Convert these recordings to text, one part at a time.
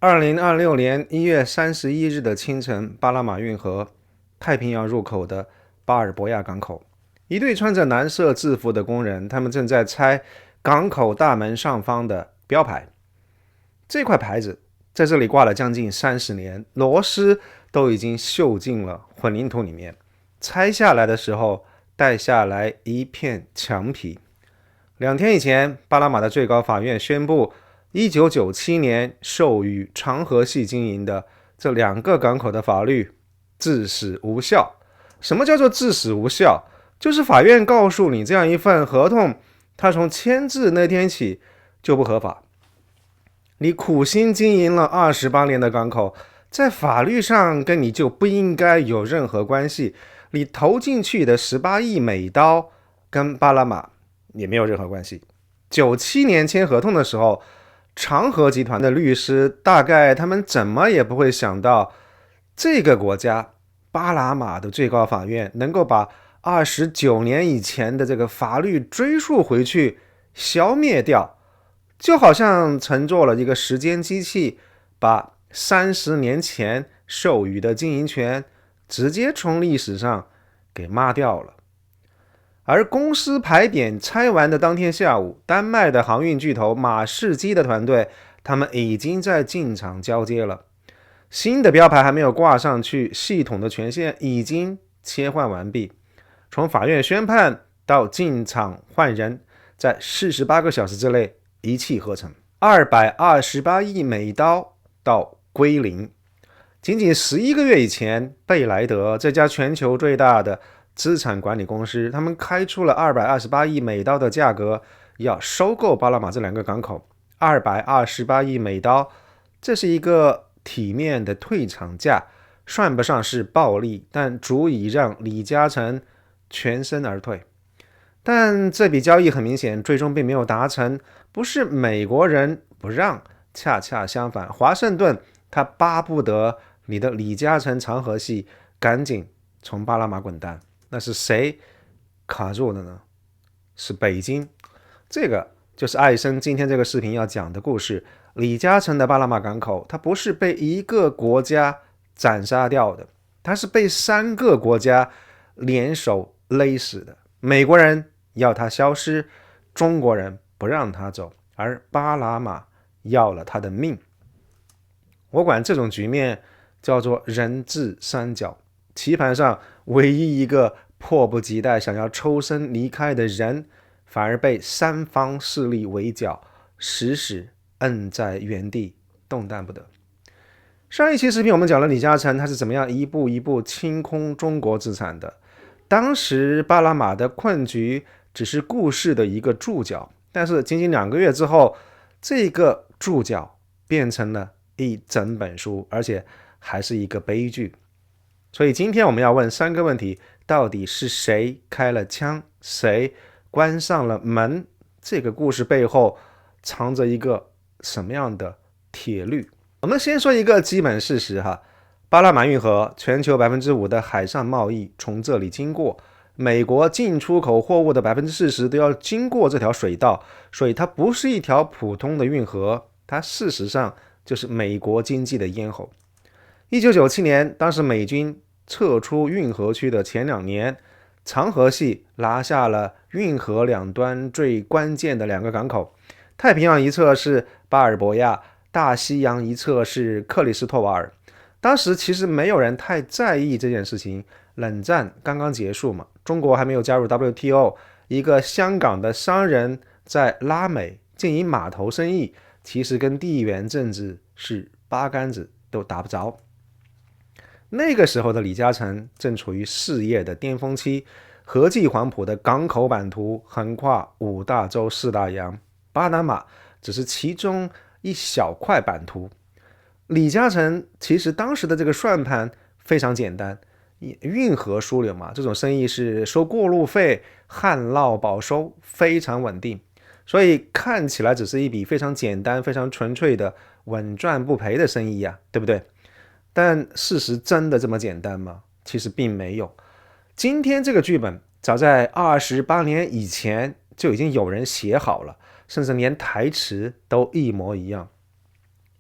2026年1月31日的清晨，巴拿马运河太平洋入口的巴尔博亚港口，一队穿着蓝色制服的工人，他们正在拆港口大门上方的标牌。这块牌子在这里挂了将近30年，螺丝都已经锈进了混凝土里面。拆下来的时候，带下来一片墙皮。2天以前，巴拿马的最高法院宣布，1997年授予长河系经营的这2个港口的法律至死无效。什么叫做至死无效？就是法院告诉你，这样一份合同，它从签字那天起就不合法。你苦心经营了28年的港口，在法律上跟你就不应该有任何关系。你投进去的18亿美刀跟巴拿马也没有任何关系。97年签合同的时候，长河集团的律师大概他们怎么也不会想到，这个国家巴拿马的最高法院能够把29年以前的这个法律追溯回去，消灭掉，就好像乘坐了一个时间机器，把30年前授予的经营权直接从历史上给抹掉了。而公司牌匾拆完的当天下午，丹麦的航运巨头马士基的团队，他们已经在进场交接了。新的标牌还没有挂上去，系统的权限已经切换完毕。从法院宣判到进场换人，在48个小时之内一气呵成，228亿美刀到归零。仅仅11个月以前，贝莱德这家全球最大的资产管理公司，他们开出了228亿美刀的价格，要收购巴拿马这2个港口。228亿美刀，这是一个体面的退场价，算不上是暴利，但足以让李嘉诚全身而退。但这笔交易很明显最终并没有达成，不是美国人不让，恰恰相反，华盛顿他巴不得你的李嘉诚长河系赶紧从巴拿马滚蛋。那是谁卡住的呢？是北京。这个就是艾森今天这个视频要讲的故事。李嘉诚的巴拿马港口，它不是被一个国家斩杀掉的，它是被3个国家联手勒死的。美国人要它消失，中国人不让它走，而巴拿马要了他的命。我管这种局面叫做人质三角，棋盘上唯一一个迫不及待想要抽身离开的人，反而被3方势力围剿，死死摁在原地，动弹不得。上一期视频我们讲了李嘉诚他是怎么样一步一步清空中国资产的。当时巴拿马的困局只是故事的一个注脚，但是仅仅2个月之后，这个注脚变成了一整本书，而且还是一个悲剧。所以今天我们要问3个问题：到底是谁开了枪，谁关上了门？这个故事背后藏着一个什么样的铁律？我们先说一个基本事实哈，巴拿马运河全球 5% 的海上贸易从这里经过，美国进出口货物的 40% 都要经过这条水道，所以它不是一条普通的运河，它事实上就是美国经济的咽喉。1997年，当时美军撤出运河区的前2年，长河系拿下了运河两端最关键的2个港口，太平洋一侧是巴尔博亚，大西洋一侧是克里斯托瓦尔。当时其实没有人太在意这件事情，冷战刚刚结束嘛，中国还没有加入 WTO， 一个香港的商人在拉美经营码头生意，其实跟地缘政治是八竿子都打不着。那个时候的李嘉诚正处于事业的巅峰期，合记黄埔的港口版图横跨5大洲4大洋，巴拿马只是其中一小块版图。李嘉诚其实当时的这个算盘非常简单，运河枢纽嘛，这种生意是收过路费，旱涝保收，非常稳定，所以看起来只是一笔非常简单、非常纯粹的稳赚不赔的生意呀，对不对？但事实真的这么简单吗？其实并没有。今天这个剧本早在28年以前就已经有人写好了，甚至连台词都一模一样。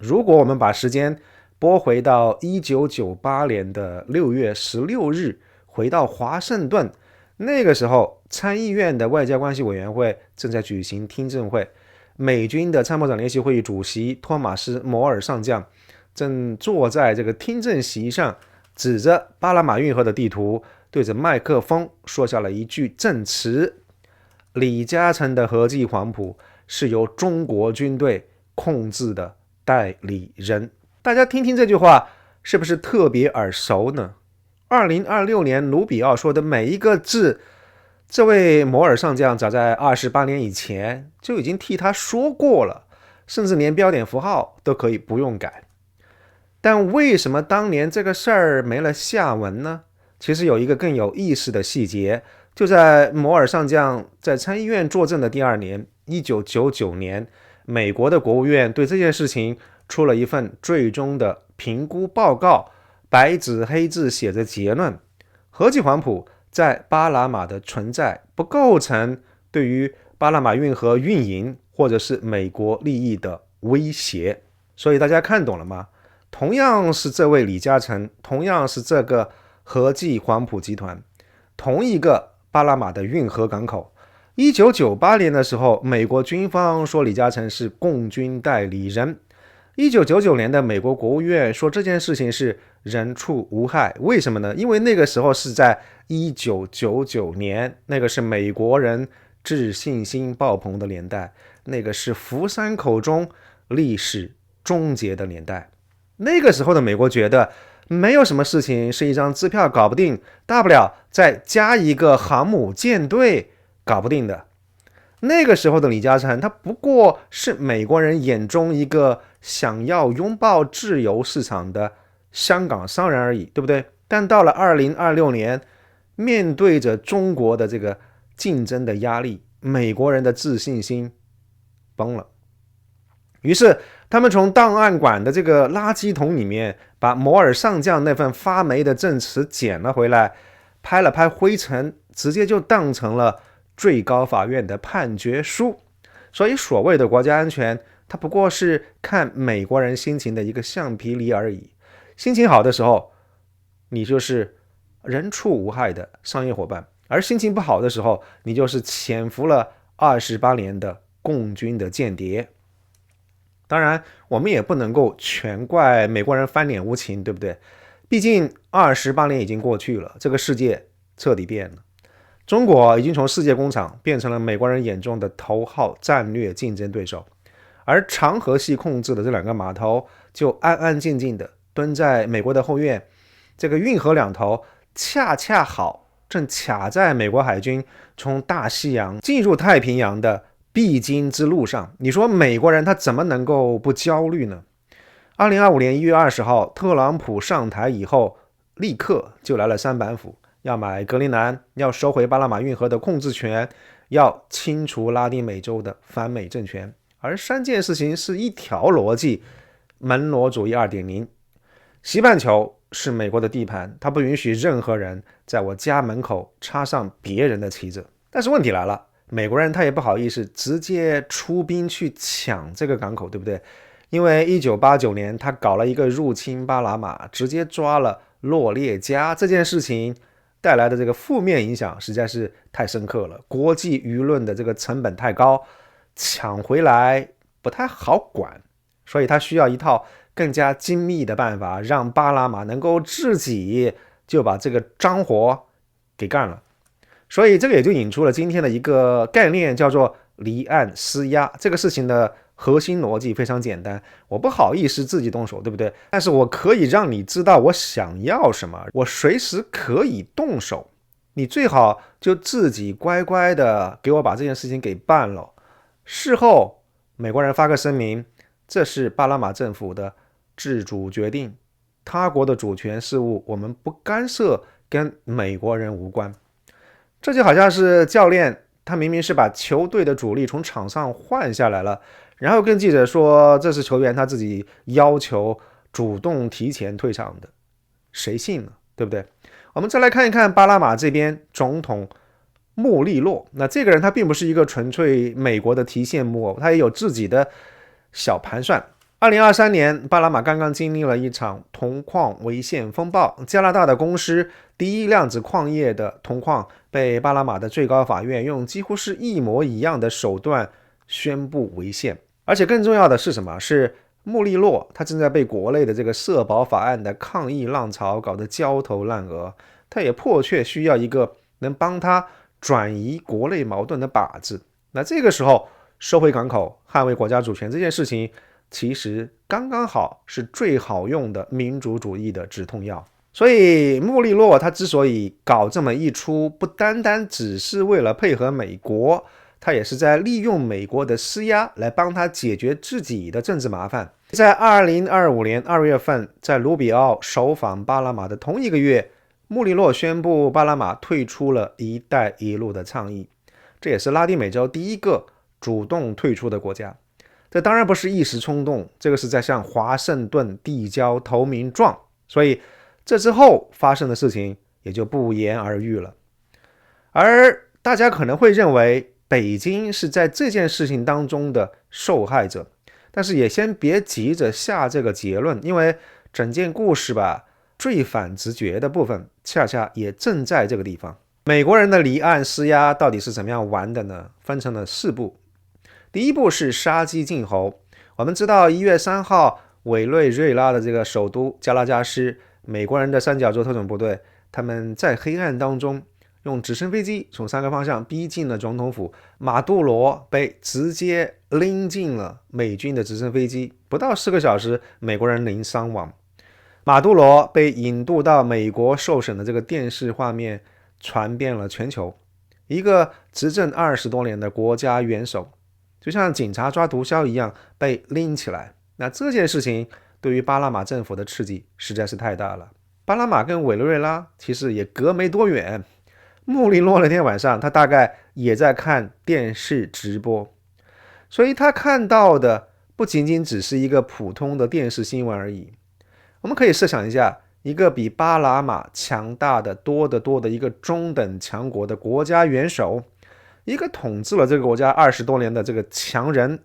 如果我们把时间拨回到1998年的6月16日，回到华盛顿，那个时候参议院的外交关系委员会正在举行听证会，美军的参谋长联席会议主席托马斯·摩尔上将正坐在这个听证席上，指着巴拿马运河的地图，对着麦克风说下了一句证词：李嘉诚的合记黄埔是由中国军队控制的代理人。大家听听这句话，是不是特别耳熟呢？2026年卢比奥说的每一个字，这位摩尔上将早在28年以前就已经替他说过了，甚至连标点符号都可以不用改。但为什么当年这个事儿没了下文呢？其实有一个更有意思的细节，就在摩尔上将在参议院作证的第2年，1999年，美国的国务院对这件事情出了一份最终的评估报告，白纸黑字写着结论：合记黄埔在巴拿马的存在不构成对于巴拿马运河运营或者是美国利益的威胁。所以大家看懂了吗？同样是这位李嘉诚，同样是这个合记黄埔集团，同一个巴拿马的运河港口。1998年的时候，美国军方说李嘉诚是共军代理人。1999年的美国国务院说这件事情是人畜无害。为什么呢？因为那个时候是在1999年，那个是美国人自信心爆棚的年代，那个是福山口中历史终结的年代。那个时候的美国觉得没有什么事情是一张支票搞不定，大不了再加一个航母舰队搞不定的。那个时候的李嘉诚，他不过是美国人眼中一个想要拥抱自由市场的香港商人而已，对不对？但到了2026年，面对着中国的这个竞争的压力，美国人的自信心崩了。于是他们从档案馆的这个垃圾桶里面把摩尔上将那份发霉的证词捡了回来，拍了拍灰尘，直接就当成了最高法院的判决书。所以所谓的国家安全，它不过是看美国人心情的一个橡皮梨而已。心情好的时候，你就是人畜无害的商业伙伴，而心情不好的时候，你就是潜伏了28年的共军的间谍。当然我们也不能够全怪美国人翻脸无情，对不对？毕竟28年已经过去了，这个世界彻底变了。中国已经从世界工厂变成了美国人眼中的头号战略竞争对手，而长河系控制的这2个码头就安安静静的蹲在美国的后院，这个运河两头恰恰好正卡在美国海军从大西洋进入太平洋的必经之路上。你说美国人他怎么能够不焦虑呢？2025年1月20号，特朗普上台以后，立刻就来了3板斧，要买格陵兰，要收回巴拿马运河的控制权，要清除拉丁美洲的反美政权。而3件事情是一条逻辑，门罗主义 2.0。 西半球是美国的地盘，他不允许任何人在我家门口插上别人的旗帜。但是问题来了，美国人他也不好意思直接出兵去抢这个港口，对不对？因为1989年他搞了一个入侵巴拿马，直接抓了洛列加，这件事情带来的这个负面影响实在是太深刻了，国际舆论的这个成本太高，抢回来不太好管，所以他需要一套更加精密的办法，让巴拿马能够自己就把这个脏活给干了。所以这个也就引出了今天的一个概念，叫做离岸施压。这个事情的核心逻辑非常简单，我不好意思自己动手，对不对？但是我可以让你知道我想要什么，我随时可以动手，你最好就自己乖乖的给我把这件事情给办了。事后美国人发个声明，这是巴拿马政府的自主决定，他国的主权事务我们不干涉，跟美国人无关。这就好像是教练，他明明是把球队的主力从场上换下来了，然后跟记者说这是球员他自己要求主动提前退场的，谁信呢？对不对？我们再来看一看巴拿马这边总统穆利洛，那这个人他并不是一个纯粹美国的提线木偶，他也有自己的小盘算。2023年，巴拿马刚刚经历了一场铜矿违宪风暴，加拿大的公司第一量子矿业的铜矿被巴拿马的最高法院用几乎是一模一样的手段宣布违宪。而且更重要的是什么？是穆利洛他正在被国内的这个社保法案的抗议浪潮搞得焦头烂额，他也迫切需要一个能帮他转移国内矛盾的靶子。那这个时候收回港口、捍卫国家主权这件事情，其实刚刚好是最好用的民主主义的止痛药。所以穆利洛他之所以搞这么一出，不单单只是为了配合美国，他也是在利用美国的施压来帮他解决自己的政治麻烦。在2025年2月份，在卢比奥首访巴拿马的同一个月，穆利洛宣布巴拿马退出了一带一路的倡议，这也是拉丁美洲第一个主动退出的国家。这当然不是一时冲动，这个是在向华盛顿递交投名状，所以这之后发生的事情也就不言而喻了。而大家可能会认为北京是在这件事情当中的受害者，但是也先别急着下这个结论，因为整件故事吧，最反直觉的部分恰恰也正在这个地方。美国人的离岸施压到底是怎么样玩的呢？分成了4步。第一步是杀鸡儆猴。我们知道1月3号，委内瑞拉的这个首都加拉加斯，美国人的三角洲特种部队，他们在黑暗当中用直升飞机从3个方向逼近了总统府，马杜罗被直接拎进了美军的直升飞机，不到4个小时，美国人零伤亡。马杜罗被引渡到美国受审的这个电视画面传遍了全球，一个执政20多年的国家元首，就像警察抓毒枭一样被拎起来。那这件事情对于巴拿马政府的刺激实在是太大了。巴拿马跟委内瑞拉其实也隔没多远，穆利洛那天晚上他大概也在看电视直播，所以他看到的不仅仅只是一个普通的电视新闻而已。我们可以设想一下，一个比巴拿马强大的多得多的一个中等强国的国家元首，一个统治了这个国家20多年的这个强人，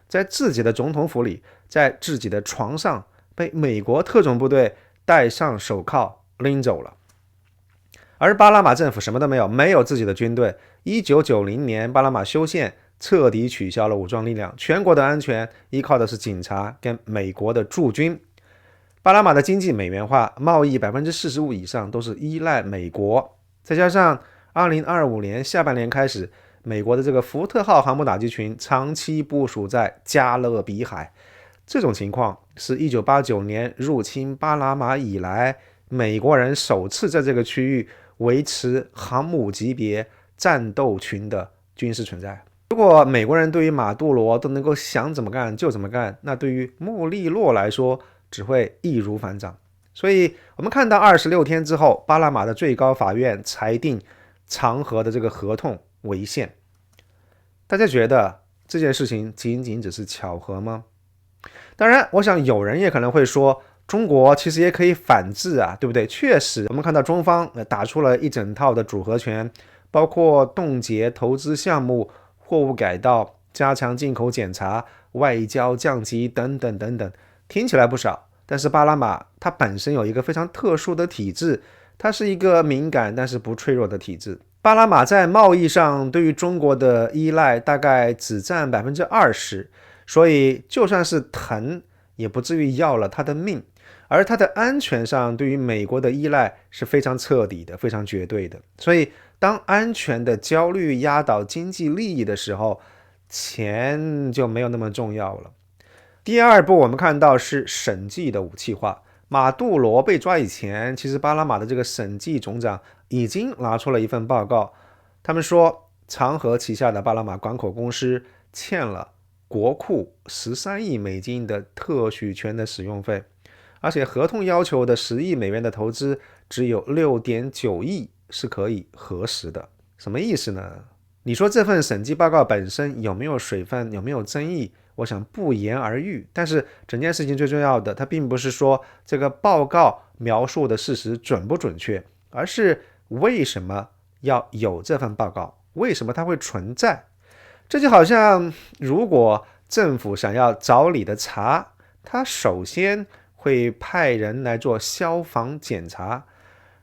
在自己的总统府里，在自己的床上被美国特种部队戴上手铐拎走了。而巴拿马政府什么都没有，没有自己的军队。1990年巴拿马修宪，彻底取消了武装力量，全国的安全依靠的是警察跟美国的驻军。巴拿马的经济美元化，贸易45%以上都是依赖美国，再加上2025年下半年开始，美国的这个福特号航母打击群长期部署在加勒比海，这种情况是1989年入侵巴拿马以来，美国人首次在这个区域维持航母级别战斗群的军事存在。如果美国人对于马杜罗都能够想怎么干就怎么干，那对于穆利洛来说只会易如反掌。所以我们看到26天之后，巴拿马的最高法院裁定长河的这个合同违宪。大家觉得这件事情仅仅只是巧合吗？当然，我想有人也可能会说，中国其实也可以反制啊，对不对？确实，我们看到中方打出了一整套的组合拳，包括冻结投资项目、货物改道、加强进口检查、外交降级等等等等，听起来不少。但是巴拿马它本身有一个非常特殊的体制，它是一个敏感但是不脆弱的体制。巴拿马在贸易上对于中国的依赖大概只占20%，所以就算是疼也不至于要了他的命。而它的安全上对于美国的依赖是非常彻底的，非常绝对的。所以当安全的焦虑压倒经济利益的时候，钱就没有那么重要了。第二步我们看到是审计的武器化。马杜罗被抓以前，其实巴拿马的这个审计总长已经拿出了一份报告，他们说长河旗下的巴拿马港口公司欠了国库13亿美金的特许权的使用费，而且合同要求的10亿美元的投资只有 6.9 亿是可以核实的。什么意思呢？你说这份审计报告本身有没有水分，有没有争议，我想不言而喻。但是整件事情最重要的，它并不是说这个报告描述的事实准不准确，而是为什么要有这份报告，为什么它会存在。这就好像如果政府想要找你的茬，他首先会派人来做消防检查，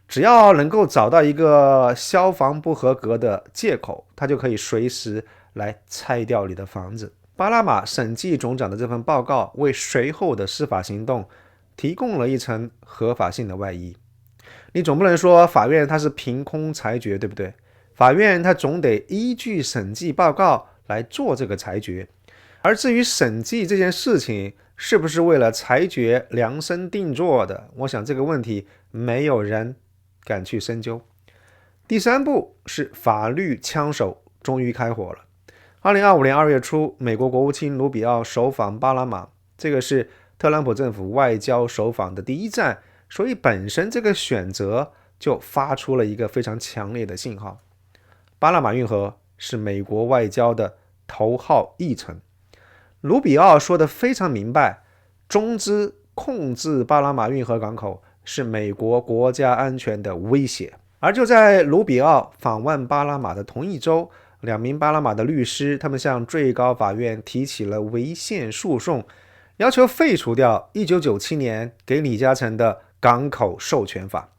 只要能够找到一个消防不合格的借口，他就可以随时来拆掉你的房子。巴拿马审计总长的这份报告为随后的司法行动提供了一层合法性的外衣。你总不能说法院它是凭空裁决，对不对？法院它总得依据审计报告来做这个裁决。而至于审计这件事情是不是为了裁决量身定做的，我想这个问题没有人敢去深究。第三步是法律枪手终于开火了。2025年2月初，美国国务卿卢比奥首访巴拿马，这个是特朗普政府外交首访的第一站，所以本身这个选择就发出了一个非常强烈的信号。巴拿马运河是美国外交的头号议程。卢比奥说得非常明白，中资控制巴拿马运河港口是美国国家安全的威胁。而就在卢比奥访问巴拿马的同一周，2名巴拿马的律师他们向最高法院提起了违宪诉讼，要求废除掉1997年给李嘉诚的港口授权法。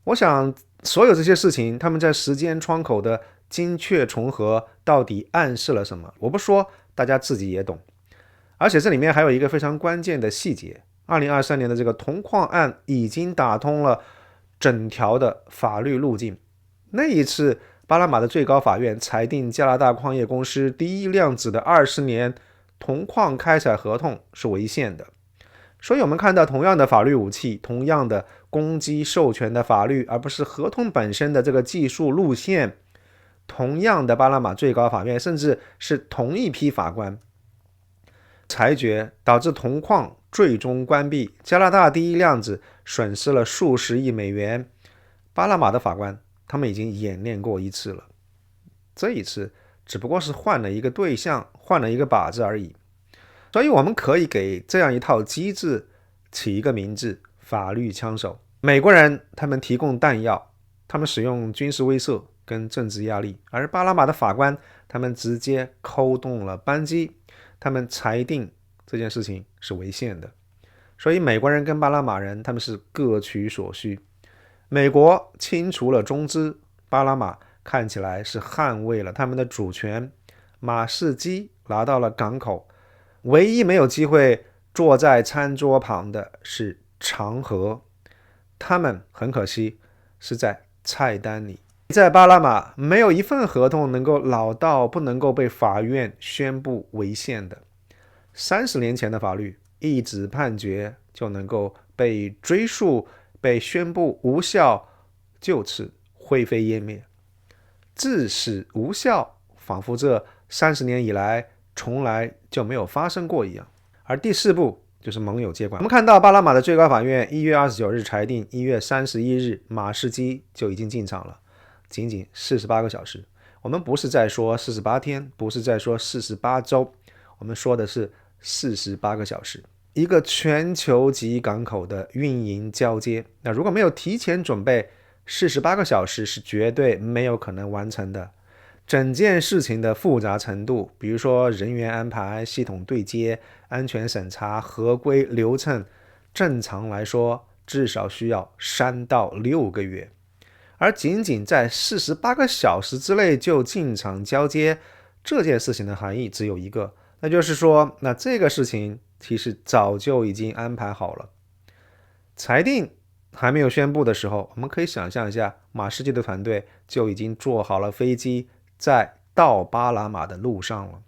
我想所有这些事情他们在时间窗口的精确重合到底暗示了什么，我不说，大家自己也懂。而且这里面还有一个非常关键的细节，2023年的这个铜矿案已经打通了整条的法律路径。那一次巴拿马的最高法院裁定加拿大矿业公司第一量子的20年铜矿开采合同是违宪的。所以我们看到同样的法律武器，同样的公鸡授权的法律，而不是合同本身的这个技术路线，同样的巴拿马最高法院甚至是同一批法官裁决，导致铜矿最终关闭，加拿大第一量子损失了数十亿美元。巴拿马的法官他们已经演练过一次了，这一次只不过是换了一个对象，换了一个靶子而已。所以我们可以给这样一套机制起一个名字，法律枪手。美国人他们提供弹药，他们使用军事威慑跟政治压力，而巴拿马的法官他们直接扣动了扳机，他们裁定这件事情是违宪的。所以美国人跟巴拿马人他们是各取所需。美国清除了中资，巴拿马看起来是捍卫了他们的主权。马士基拿到了港口，唯一没有机会坐在餐桌旁的是长和，他们很可惜是在菜单里。在巴拿马没有一份合同能够老到不能够被法院宣布违宪的。30年前的法律一纸判决就能够被追溯，被宣布无效，就此灰飞烟灭。至死无效，仿佛这30年以来从来就没有发生过一样。而第四步就是盟友接管。我们看到巴拿马的最高法院1月29日裁定，1月31日马士基就已经进场了，仅仅48个小时。我们不是在说48天，不是在说48周，我们说的是48个小时。一个全球级港口的运营交接，那如果没有提前准备，48个小时是绝对没有可能完成的。整件事情的复杂程度，比如说人员安排、系统对接、安全审查、合规流程，正常来说至少需要3到6个月。而仅仅在48个小时之内就进场交接，这件事情的含义只有一个，那就是说，那这个事情其实早就已经安排好了。裁定还没有宣布的时候，我们可以想象一下，马士基的团队就已经坐好了飞机，在到巴拿马的路上了。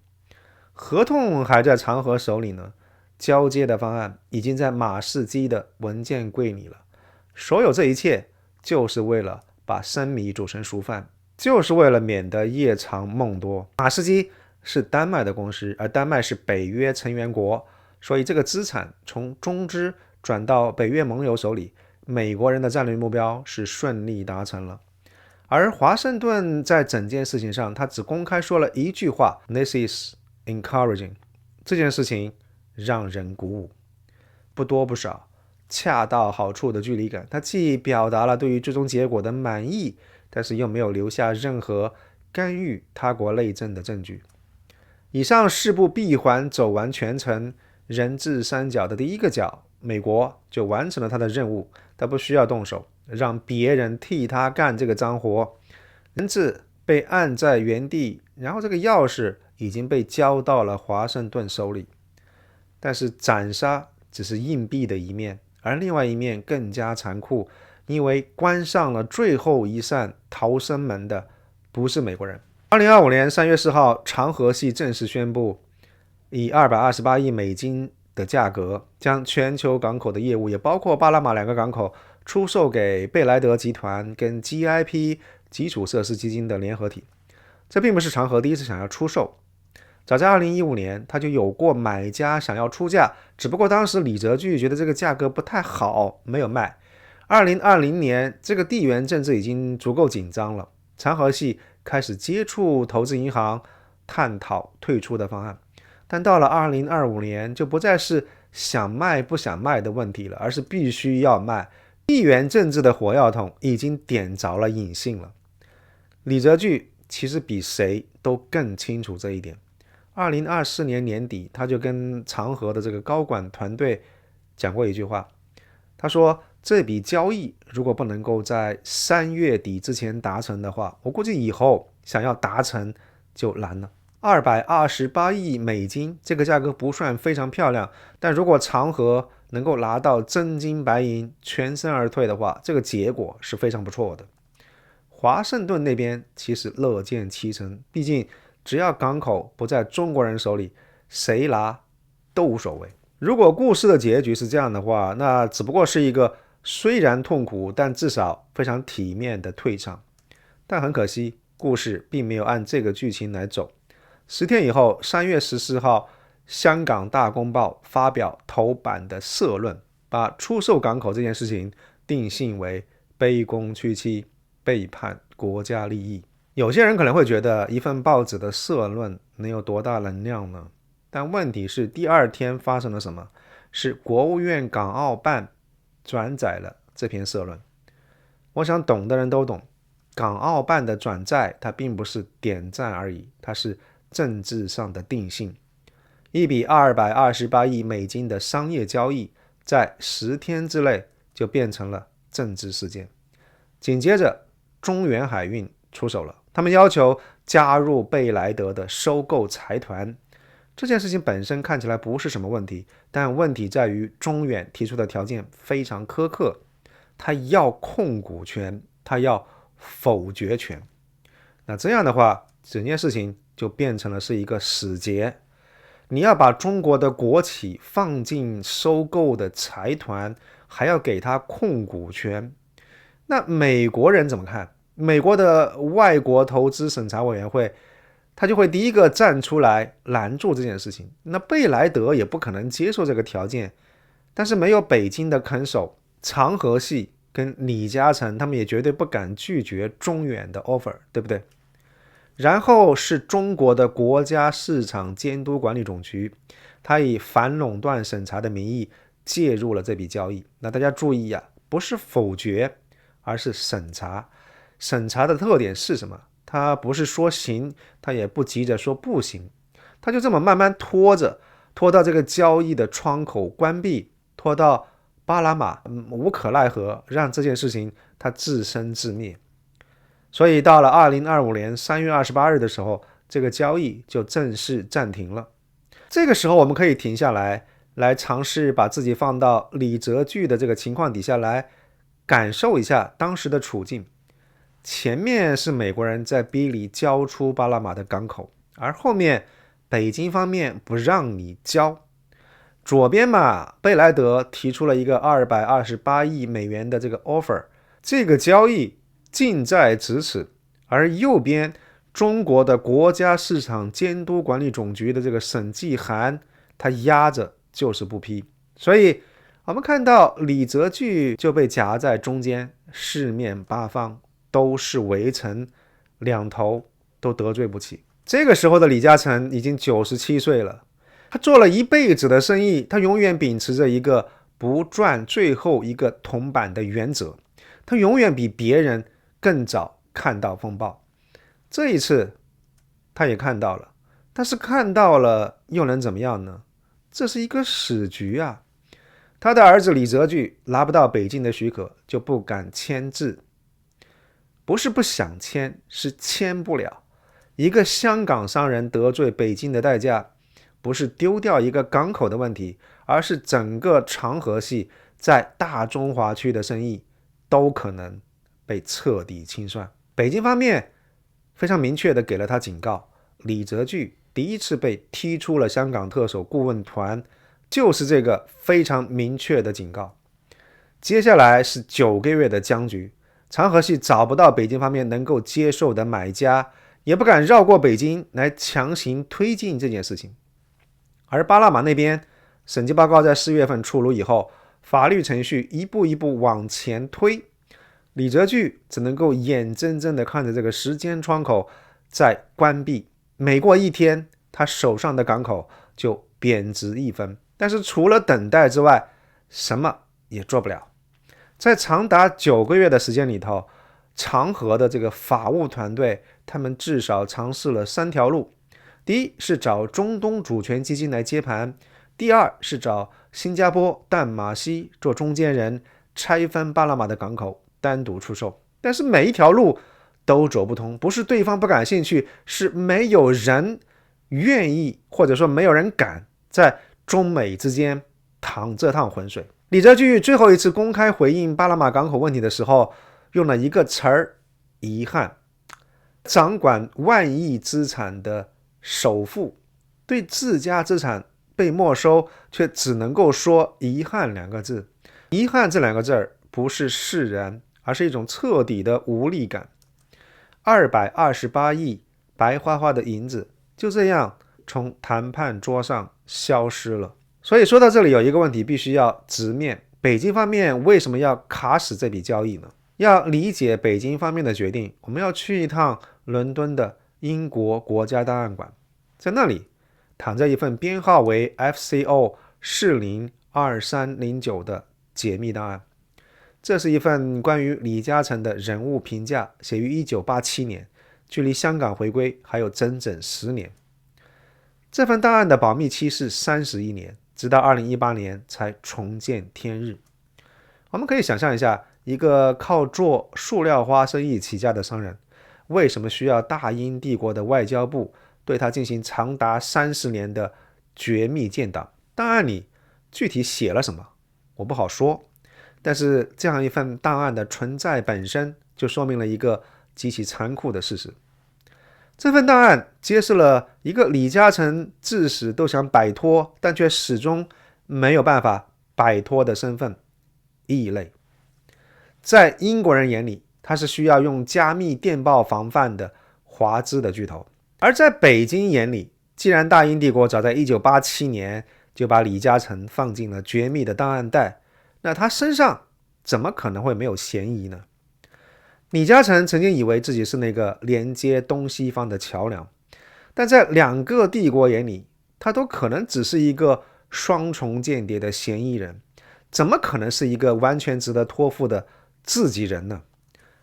合同还在长和手里呢，交接的方案已经在马士基的文件柜里了。所有这一切就是为了把生米煮成熟饭，就是为了免得夜长梦多。马士基是丹麦的公司，而丹麦是北约成员国，所以这个资产从中资转到北约盟友手里，美国人的战略目标是顺利达成了。而华盛顿在整件事情上，他只公开说了一句话 This is encouraging， 这件事情让人鼓舞，不多不少，恰到好处的距离感。他既表达了对于最终结果的满意，但是又没有留下任何干预他国内政的证据。以上4步闭环走完全程，人质三角的第一个角，美国就完成了他的任务，他不需要动手，让别人替他干这个脏活。人质被按在原地，然后这个钥匙已经被交到了华盛顿手里。但是斩杀只是硬币的一面，而另外一面更加残酷，因为关上了最后一扇逃生门的不是美国人。2025年3月4号，长河系正式宣布，以228亿美金的价格，将全球港口的业务，也包括巴拿马2个港口，出售给贝莱德集团跟 GIP 基础设施基金的联合体。这并不是长河第一次想要出售，早在2015年，他就有过买家想要出价，只不过当时李泽钜觉得这个价格不太好，没有卖。2020年，这个地缘政治已经足够紧张了，长河系开始接触投资银行，探讨退出的方案。但到了2025年，就不再是想卖不想卖的问题了，而是必须要卖。地缘政治的火药桶已经点着了引信了。李泽钜其实比谁都更清楚这一点。2024年年底，他就跟长河的这个高管团队讲过一句话，他说这笔交易如果不能够在3月底之前达成的话，我估计以后想要达成就难了。228亿美金，这个价格不算非常漂亮，但如果长河能够拿到真金白银全身而退的话，这个结果是非常不错的。华盛顿那边其实乐见其成，毕竟只要港口不在中国人手里，谁拿都无所谓。如果故事的结局是这样的话，那只不过是一个虽然痛苦但至少非常体面的退场。但很可惜，故事并没有按这个剧情来走。10天以后，3月14号，香港大公报发表头版的社论，把出售港口这件事情定性为卑躬屈膝，背叛国家利益。有些人可能会觉得一份报纸的社论能有多大能量呢？但问题是第二天发生了什么？是国务院港澳办转载了这篇社论。我想懂的人都懂，港澳办的转载它并不是点赞而已，它是政治上的定性。一笔228亿美金的商业交易，在10天之内就变成了政治事件。紧接着，中远海运出手了，他们要求加入贝莱德的收购财团。这件事情本身看起来不是什么问题，但问题在于中远提出的条件非常苛刻，他要控股权，他要否决权。那这样的话，整件事情就变成了是一个死结。你要把中国的国企放进收购的财团，还要给他控股权，那美国人怎么看？美国的外国投资审查委员会，他就会第一个站出来拦住这件事情。那贝莱德也不可能接受这个条件，但是没有北京的肯守，长河系跟李嘉诚他们也绝对不敢拒绝中远的 offer， 对不对？然后是中国的国家市场监督管理总局，他以反垄断审查的名义介入了这笔交易。那大家注意啊，不是否决，而是审查。审查的特点是什么？他不是说行，他也不急着说不行，他就这么慢慢拖着，拖到这个交易的窗口关闭，拖到巴拿马无可奈何，让这件事情他自生自灭。所以到了2025年3月28日的时候，这个交易就正式暂停了。这个时候我们可以停下来，来尝试把自己放到李泽钜的这个情况底下来感受一下当时的处境。前面是美国人在逼你交出巴拿马的港口，而后面北京方面不让你交。左边嘛，贝莱德提出了一个228亿美元的这个 offer， 这个交易近在咫尺，而右边中国的国家市场监督管理总局的这个审计函，它压着就是不批。所以我们看到李泽钜就被夹在中间，四面八方都是围城，两头都得罪不起。这个时候的李嘉诚已经97岁了，他做了一辈子的生意，他永远秉持着一个不赚最后一个铜板的原则，他永远比别人更早看到风暴。这一次他也看到了，但是看到了又能怎么样呢？这是一个死局啊。他的儿子李泽钜拿不到北京的许可，就不敢签字。不是不想签，是签不了。一个香港商人得罪北京的代价，不是丢掉一个港口的问题，而是整个长河系在大中华区的生意都可能被彻底清算。北京方面非常明确地给了他警告，李泽钜第一次被踢出了香港特首顾问团，就是这个非常明确的警告。接下来是9个月的僵局，长河系找不到北京方面能够接受的买家，也不敢绕过北京来强行推进这件事情。而巴拿马那边，审计报告在4月份出炉以后，法律程序一步一步往前推，李泽钜只能够眼睁睁地看着这个时间窗口在关闭，每过1天，他手上的港口就贬值1分。但是除了等待之外，什么也做不了。在长达9个月的时间里头，长河的这个法务团队，他们至少尝试了3条路。第一是找中东主权基金来接盘，第二是找新加坡淡马锡做中间人，拆分巴拿马的港口单独出售。但是每一条路都走不通，不是对方不感兴趣，是没有人愿意，或者说没有人敢在中美之间淌这趟浑水。李泽钜最后一次公开回应巴拿马港口问题的时候，用了一个词儿：遗憾。掌管万亿资产的首富对自家资产被没收，却只能够说遗憾2个字。遗憾这2个字不是释然，而是一种彻底的无力感。228亿白花花的银子就这样从谈判桌上消失了。所以说到这里，有一个问题必须要直面：北京方面为什么要卡死这笔交易呢？要理解北京方面的决定，我们要去一趟伦敦的英国国家档案馆，在那里躺着一份编号为 FCO 402309的解密档案。这是一份关于李嘉诚的人物评价，写于1987年，距离香港回归还有整整10年。这份档案的保密期是31年，直到2018年才重见天日。我们可以想象一下，一个靠做塑料花生意起家的商人，为什么需要大英帝国的外交部对他进行长达30年的绝密建档？档案里具体写了什么，我不好说。但是这样一份档案的存在本身，就说明了一个极其残酷的事实。这份档案揭示了一个李嘉诚至死都想摆脱，但却始终没有办法摆脱的身份——异类。在英国人眼里，他是需要用加密电报防范的华资的巨头；而在北京眼里，既然大英帝国早在1987年就把李嘉诚放进了绝密的档案袋，那他身上怎么可能会没有嫌疑呢？李嘉诚曾经以为自己是那个连接东西方的桥梁，但在2个帝国眼里，他都可能只是一个双重间谍的嫌疑人，怎么可能是一个完全值得托付的自己人呢？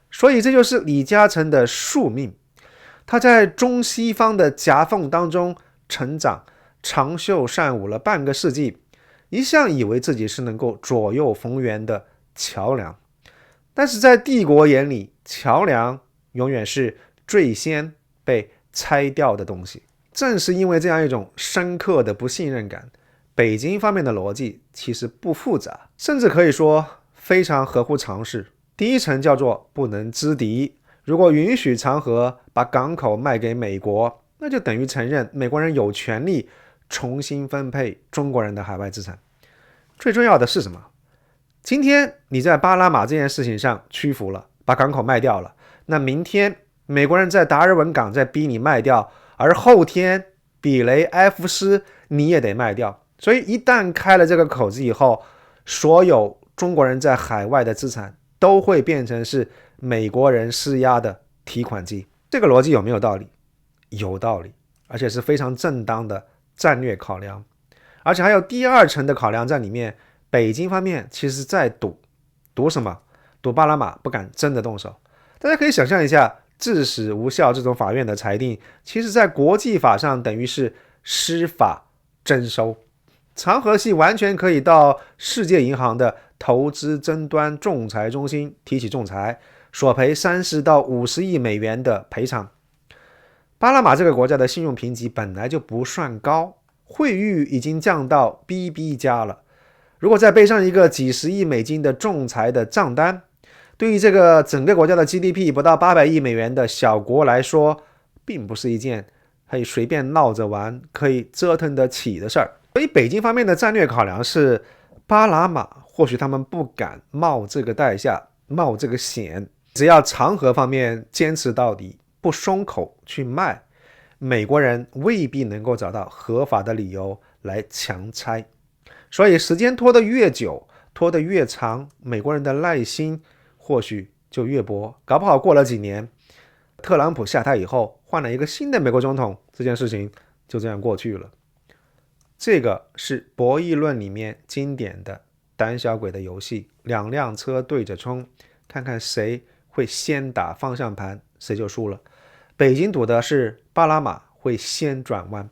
所以这就是李嘉诚的宿命。他在中西方的夹缝当中成长，长袖善舞了半个世纪，一向以为自己是能够左右逢源的桥梁。但是在帝国眼里，桥梁永远是最先被拆掉的东西。正是因为这样一种深刻的不信任感，北京方面的逻辑其实不复杂，甚至可以说非常合乎常识。第一层叫做不能知敌，如果允许长河把港口卖给美国，那就等于承认美国人有权利重新分配中国人的海外资产。最重要的是什么？今天你在巴拿马这件事情上屈服了，把港口卖掉了，那明天美国人在达尔文港再逼你卖掉，而后天比雷埃夫斯你也得卖掉。所以一旦开了这个口子以后，所有中国人在海外的资产都会变成是美国人施压的提款机。这个逻辑有没有道理？有道理，而且是非常正当的战略考量。而且还有第2层的考量在里面，北京方面其实在赌什么？赌巴拿马不敢真的动手。大家可以想象一下，致死无效这种法院的裁定，其实在国际法上等于是司法征收。长河系完全可以到世界银行的投资争端仲裁中心提起仲裁，索赔30到50亿美元的赔偿。巴拿马这个国家的信用评级本来就不算高，惠誉已经降到 BB 加了，如果再背上一个几十亿美金的仲裁的账单，对于这个整个国家的 GDP 不到800亿美元的小国来说，并不是一件可以随便闹着玩、可以折腾得起的事儿。所以北京方面的战略考量是，巴拿马或许他们不敢冒这个代价、冒这个险，只要长河方面坚持到底，不松口去卖，美国人未必能够找到合法的理由来强拆。所以时间拖得越久，拖得越长，美国人的耐心或许就越薄，搞不好过了几年，特朗普下台以后换了一个新的美国总统，这件事情就这样过去了。这个是博弈论里面经典的胆小鬼的游戏，两辆车对着冲，看看谁会先打方向盘，谁就输了。北京赌的是巴拿马会先转弯，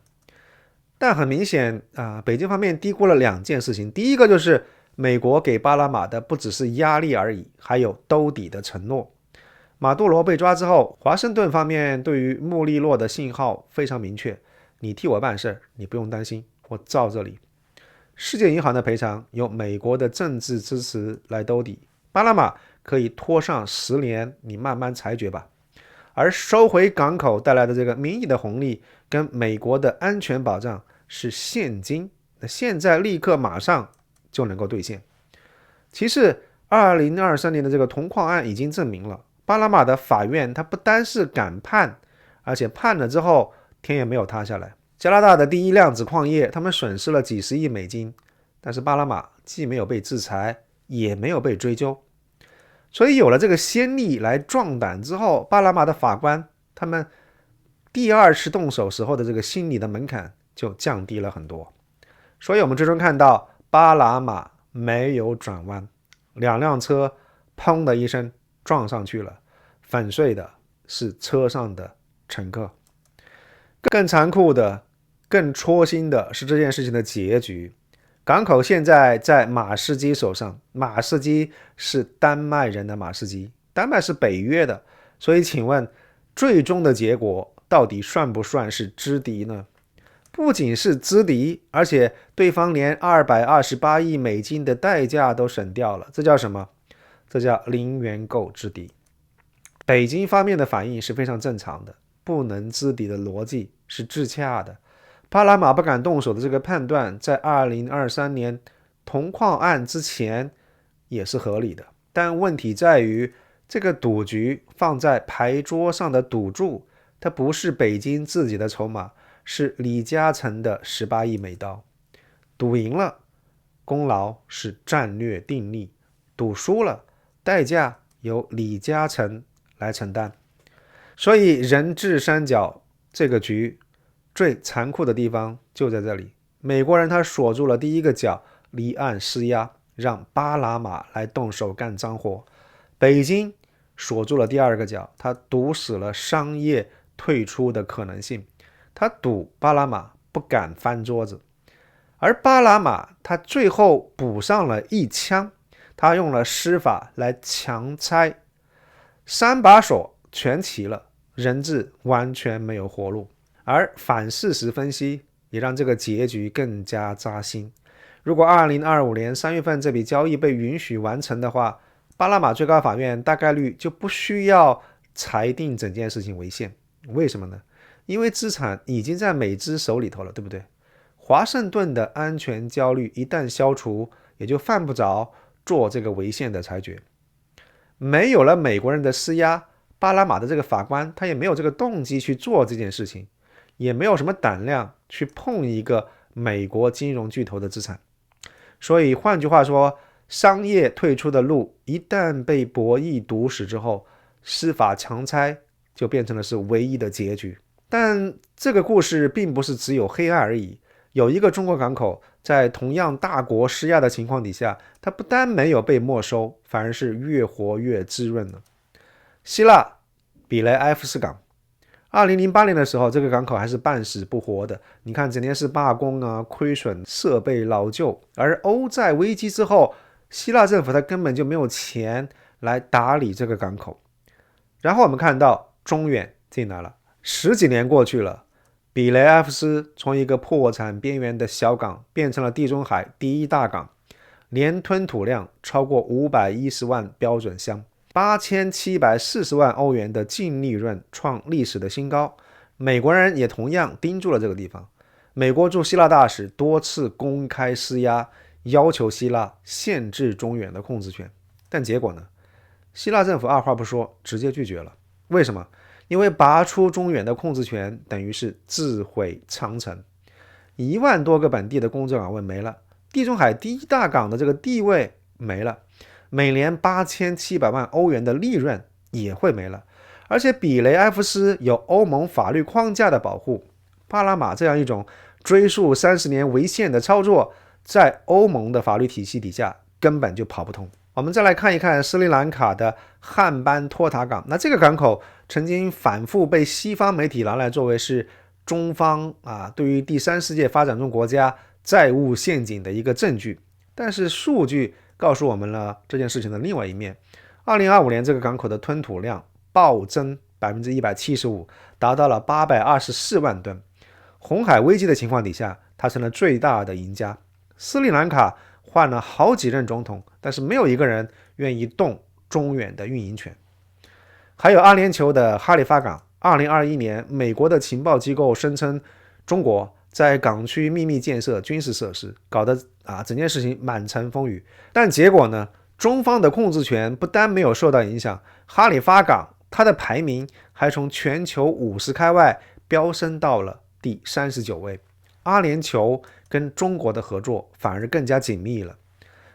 但很明显北京方面低估了2件事情。第一个就是美国给巴拿马的不只是压力而已，还有兜底的承诺。马杜罗被抓之后，华盛顿方面对于穆利洛的信号非常明确，你替我办事，你不用担心，我照这里。世界银行的赔偿由美国的政治支持来兜底，巴拿马可以拖上10年，你慢慢裁决吧。而收回港口带来的这个民意的红利跟美国的安全保障是现金，那现在立刻马上就能够兑现。其次2023年的这个铜矿案已经证明了，巴拿马的法院它不单是敢判，而且判了之后天也没有塌下来。加拿大的第一量子矿业他们损失了几十亿美金，但是巴拿马既没有被制裁，也没有被追究。所以有了这个先例来壮胆之后，巴拿马的法官他们第二次动手时候的这个心理的门槛就降低了很多。所以我们最终看到巴拿马没有转弯，2辆车砰的一声撞上去了，粉碎的是车上的乘客。更残酷的、更戳心的是这件事情的结局。港口现在在马士基手上，马士基是丹麦人的马士基，丹麦是北约的，所以请问最终的结果到底算不算是知敌呢？不仅是知敌，而且对方连228亿美金的代价都省掉了，这叫什么？这叫零元购之敌。北京方面的反应是非常正常的，不能知敌的逻辑是自洽的。巴拿马不敢动手的这个判断，在2023年铜矿案之前也是合理的，但问题在于这个赌局放在牌桌上的赌注，它不是北京自己的筹码，是李嘉诚的18亿美刀。赌赢了，功劳是战略定力；赌输了，代价由李嘉诚来承担。所以人质三角这个局最残酷的地方就在这里，美国人他锁住了第一个角，离岸施压，让巴拿马来动手干脏活。北京锁住了第二个角，他堵死了商业退出的可能性，他赌巴拿马不敢翻桌子。而巴拿马他最后补上了一枪，他用了司法来强拆，3把锁全齐了，人质完全没有活路。而反事实分析也让这个结局更加扎心。如果2025年3月份这笔交易被允许完成的话，巴拿马最高法院大概率就不需要裁定整件事情违宪。为什么呢？因为资产已经在美资手里头了，对不对？华盛顿的安全焦虑一旦消除，也就犯不着做这个违宪的裁决。没有了美国人的施压，巴拿马的这个法官他也没有这个动机去做这件事情，也没有什么胆量去碰一个美国金融巨头的资产。所以换句话说，商业退出的路一旦被博弈堵死之后，司法强拆就变成了是唯一的结局。但这个故事并不是只有黑暗而已，有一个中国港口在同样大国施压的情况底下，它不但没有被没收，反而是越活越滋润了。希腊比雷埃夫斯港2008年的时候，这个港口还是半死不活的，你看整天是罢工啊，亏损，设备老旧。而欧债危机之后，希腊政府它根本就没有钱来打理这个港口。然后我们看到中远进来了，10几年过去了，比雷埃夫斯从一个破产边缘的小港变成了地中海第一大港，年吞吐量超过510万标准箱，8740万欧元的净利润创历史的新高。美国人也同样盯住了这个地方，美国驻希腊大使多次公开施压，要求希腊限制中远的控制权。但结果呢？希腊政府二话不说，直接拒绝了。为什么？因为拔出中远的控制权，等于是自毁长城，1万多个本地的工作岗位没了，地中海第一大港的这个地位没了，每年8700万欧元的利润也会没了。而且比雷埃夫斯有欧盟法律框架的保护，巴拿马这样一种追溯30年为限的操作，在欧盟的法律体系底下根本就跑不通。我们再来看一看斯里兰卡的汉班托塔港，那这个港口曾经反复被西方媒体拿来作为是中方对于第三世界发展中国家债务陷阱的一个证据，但是数据告诉我们了这件事情的另外一面。2025年这个港口的吞吐量暴增 175%， 达到了824万吨。红海危机的情况底下，它成了最大的赢家。斯里兰卡换了好几任总统，但是没有一个人愿意动中远的运营权。还有阿联酋的哈利法港，2021年美国的情报机构声称中国在港区秘密建设军事设施，搞得整件事情满城风雨。但结果呢，中方的控制权不单没有受到影响，哈利法港它的排名还从全球50开外飙升到了第39位。阿联酋跟中国的合作反而更加紧密了。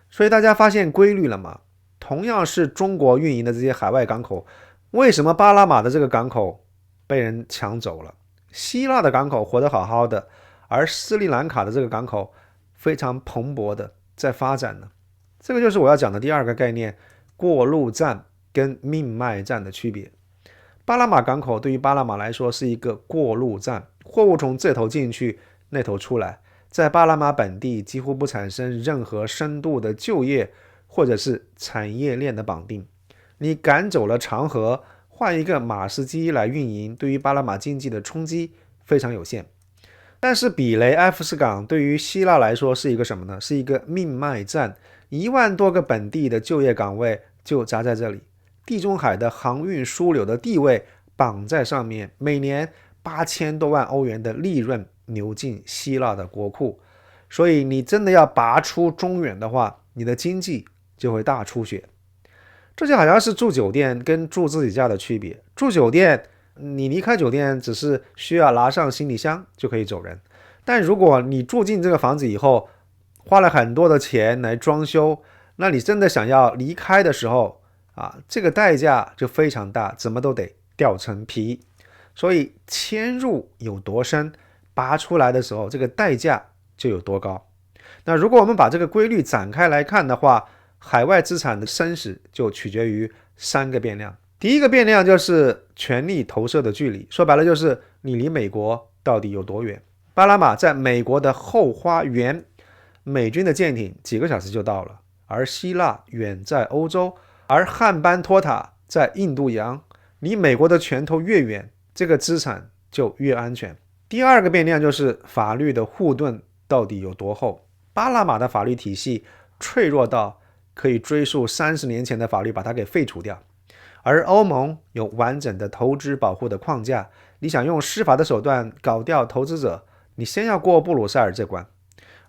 所以大家发现规律了吗？同样是中国运营的这些海外港口，为什么巴拿马的这个港口被人抢走了？希腊的港口活得好好的，而斯里兰卡的这个港口非常蓬勃的在发展呢？这个就是我要讲的第二个概念，过路站跟命脉站的区别。巴拿马港口对于巴拿马来说是一个过路站，货物从这头进去那头出来，在巴拿马本地几乎不产生任何深度的就业或者是产业链的绑定。你赶走了长河，换一个马士基来运营，对于巴拿马经济的冲击非常有限。但是比雷埃夫斯港对于希腊来说是一个什么呢？是一个命脉站，1万多个本地的就业岗位就砸在这里，地中海的航运枢纽的地位绑在上面，每年8000多万欧元的利润流进希腊的国库。所以你真的要拔出中远的话，你的经济就会大出血。这就好像是住酒店跟住自己家的区别。住酒店，你离开酒店只是需要拿上行李箱就可以走人，但如果你住进这个房子以后，花了很多的钱来装修，那你真的想要离开的时候这个代价就非常大，怎么都得掉层皮。所以迁入有多深，拔出来的时候这个代价就有多高。那如果我们把这个规律展开来看的话，海外资产的生死就取决于3个变量。第一个变量就是权力投射的距离，说白了就是你离美国到底有多远。巴拿马在美国的后花园，美军的舰艇几个小时就到了，而希腊远在欧洲，而汉班托塔在印度洋，离美国的拳头越远，这个资产就越安全。第二个变量就是法律的护盾到底有多厚。巴拿马的法律体系脆弱到可以追溯30年前的法律把它给废除掉，而欧盟有完整的投资保护的框架，你想用司法的手段搞掉投资者，你先要过布鲁塞尔这关。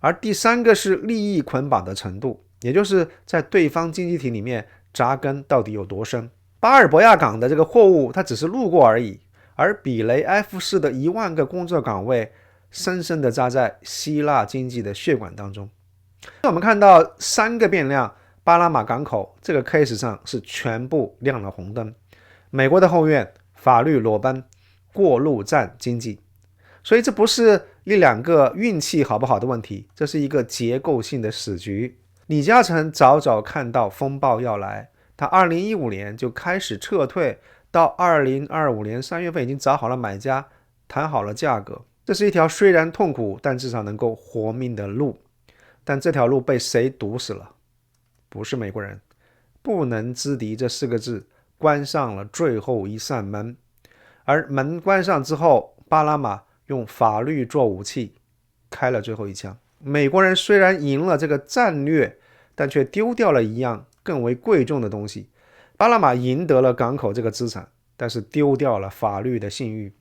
而第三个是利益捆绑的程度，也就是在对方经济体里面扎根到底有多深。巴尔博亚港的这个货物它只是路过而已，而比雷埃夫斯的1万个工作岗位深深地扎在希腊经济的血管当中。我们看到3个变量，巴拿马港口这个 case 上是全部亮了红灯。美国的后院，法律裸奔，过路站经济。所以这不是1-2个运气好不好的问题，这是一个结构性的死局。李嘉诚早早看到风暴要来，他2015年就开始撤退，到2025年3月份已经找好了买家，谈好了价格。这是一条虽然痛苦，但至少能够活命的路。但这条路被谁堵死了？不是美国人。不能之敌这4个字关上了最后一扇门，而门关上之后，巴拿马用法律做武器，开了最后一枪。美国人虽然赢了这个战略，但却丢掉了一样更为贵重的东西。巴拿马赢得了港口这个资产，但是丢掉了法律的信誉。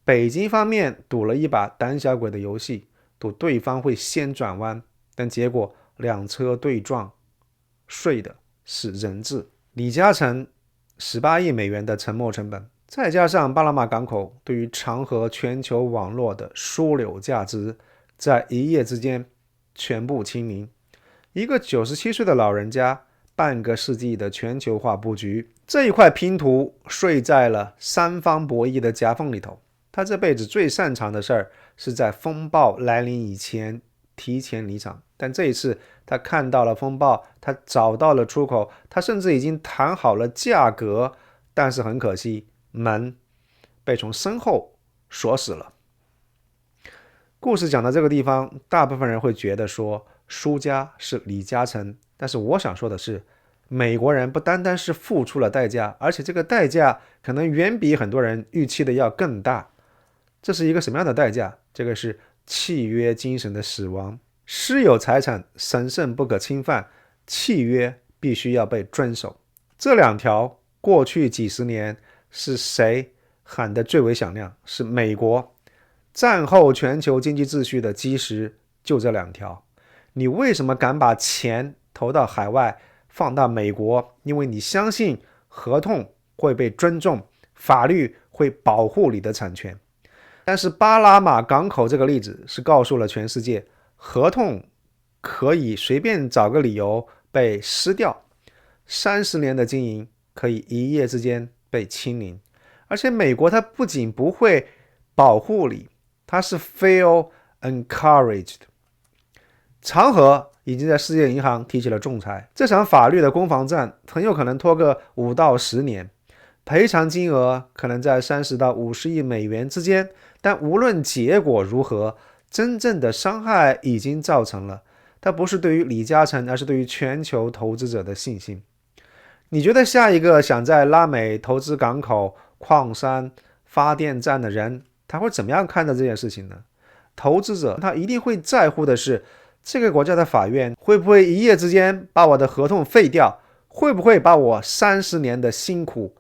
北京方面赌了一把胆小鬼的游戏，赌对方会先转弯，但结果两车对撞，碎的是人质。李嘉诚18亿美元的沉没成本，再加上巴拿马港口对于长河全球网络的枢纽价值，在一夜之间全部清零。一个97岁的老人家，半个世纪的全球化布局，这一块拼图睡在了三方博弈的夹缝里头。他这辈子最擅长的事儿是在风暴来临以前提前离场，但这一次他看到了风暴，他找到了出口，他甚至已经谈好了价格，但是很可惜，门被从身后锁死了。故事讲到这个地方，大部分人会觉得说输家是李嘉诚，但是我想说的是，美国人不单单是付出了代价，而且这个代价可能远比很多人预期的要更大。这是一个什么样的代价？这个是契约精神的死亡。私有财产神圣不可侵犯，契约必须要被遵守。这两条过去几十年是谁喊得最为响亮？是美国。战后全球经济秩序的基石就这两条。你为什么敢把钱投到海外，放到美国？因为你相信合同会被尊重，法律会保护你的产权。但是巴拿马港口这个例子是告诉了全世界，合同可以随便找个理由被撕掉，30年的经营可以一夜之间被清零。而且美国它不仅不会保护你，它是 feel encouraged。 长河已经在世界银行提起了仲裁，这场法律的攻防战很有可能拖个5到10年，赔偿金额可能在30到50亿美元之间，但无论结果如何，真正的伤害已经造成了。它不是对于李嘉诚，而是对于全球投资者的信心。你觉得下一个想在拉美投资港口、矿山、发电站的人，他会怎么样看待这件事情呢？投资者他一定会在乎的是，这个国家的法院会不会一夜之间把我的合同废掉，会不会把我30年的辛苦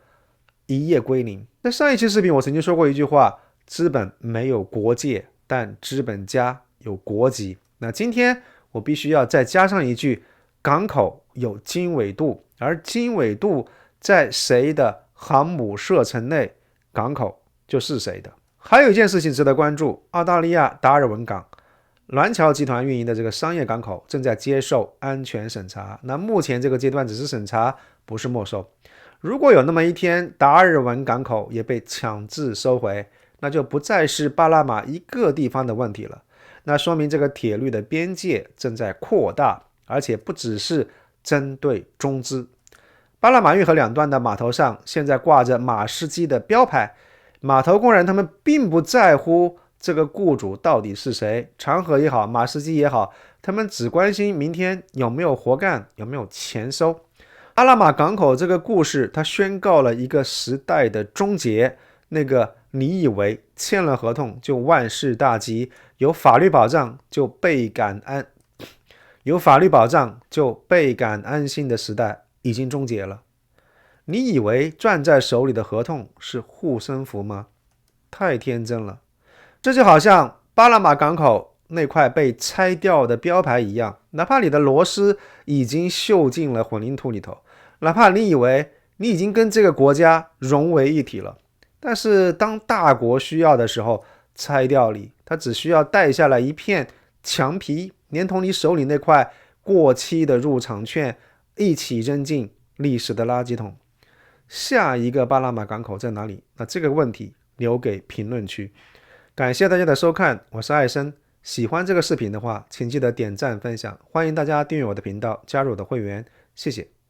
一夜归零。在上一期视频我曾经说过一句话，资本没有国界，但资本家有国籍。那今天我必须要再加上一句，港口有经纬度，而经纬度在谁的航母射程内，港口就是谁的。还有一件事情值得关注，澳大利亚达尔文港銮桥集团运营的这个商业港口正在接受安全审查，那目前这个阶段只是审查，不是没收。如果有那么一天达尔文港口也被强制收回，那就不再是巴拿马一个地方的问题了，那说明这个铁律的边界正在扩大，而且不只是针对中资。巴拿马运河两端的码头上现在挂着马士基的标牌，码头工人他们并不在乎这个雇主到底是谁，长河也好，马士基也好，他们只关心明天有没有活干，有没有钱收。巴拿马港口这个故事，它宣告了一个时代的终结。那个你以为签了合同就万事大吉，有法律保障就倍感安心的时代已经终结了。你以为攥在手里的合同是护身符吗？太天真了。这就好像巴拿马港口那块被拆掉的标牌一样，哪怕你的螺丝已经锈进了混凝土里头，哪怕你以为你已经跟这个国家融为一体了，但是当大国需要的时候，拆掉你，它只需要带下来一片墙皮，连同你手里那块过期的入场券一起扔进历史的垃圾桶。下一个巴拿马港口在哪里？那这个问题留给评论区。感谢大家的收看，我是艾森。喜欢这个视频的话，请记得点赞分享，欢迎大家订阅我的频道，加入我的会员，谢谢。